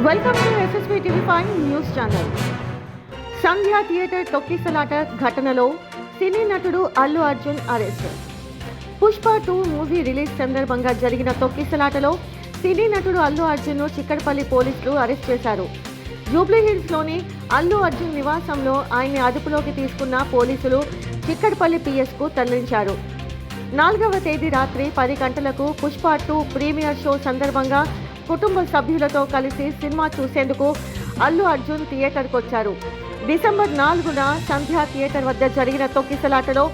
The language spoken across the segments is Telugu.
Welcome to SSB TV 5 news channel. Sandhya theatre తొక్కిసలాట ఘటనలో సినీ నటుడు Allu Arjun arrest. Pushpa 2 movie release సందర్భంగా జరిగిన తొక్కిసలాటలో సినీ నటుడు అల్లు అర్జున్ను చిక్కడపల్లి పోలీసులు అరెస్ట్ చేశారు. జూబ్లీ హిల్స్లోని అల్లు అర్జున్ నివాసంలో ఆయన్ని అదుపులోకి తీసుకున్న పోలీసులు చిక్కడపల్లి పిఎస్కు తరలించారు. 4వ తేదీ రాత్రి 10 గంటలకు పుష్ప 2 ప్రీమియర్ షో సందర్భంగా కుటుంబ సభ్యులతో కలిసి సినిమా చూసేందుకు అల్లు అర్జున్ థియేటర్కు వచ్చారు. డిసెంబర్ 4న సంధ్య థియేటర్ వద్ద జరిగిన తొక్కిసలాటలో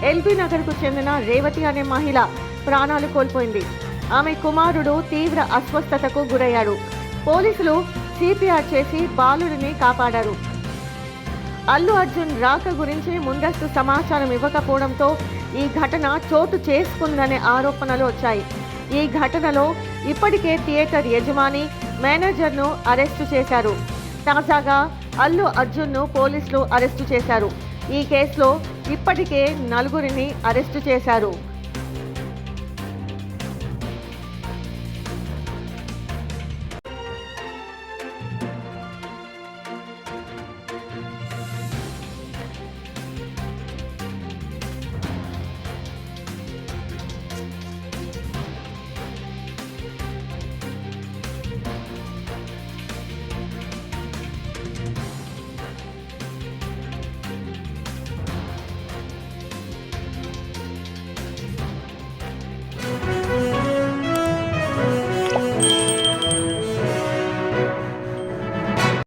ఎల్బీ నగర్కు చెందిన రేవతి అనే మహిళ ప్రాణాలు కోల్పోయింది. ఆమె కుమారుడు తీవ్ర అస్వస్థతకు గురయ్యాడు. పోలీసులు సిపిఆర్ చేసి బాలుడిని కాపాడారు. అల్లు అర్జున్ రాక గురించి ముందస్తు సమాచారం ఇవ్వకపోవడంతో ఈ ఘటన చోటు చేసుకుందనే ఆరోపణలు వచ్చాయి. ఈ ఘటనలో ఇప్పటికే థియేటర్ యజమాని, మేనేజర్ను అరెస్టు చేశారు. తాజాగా అల్లు అర్జున్ను పోలీసులు అరెస్టు చేశారు. ఈ కేసులో ఇప్పటికే 4 అరెస్టు చేశారు.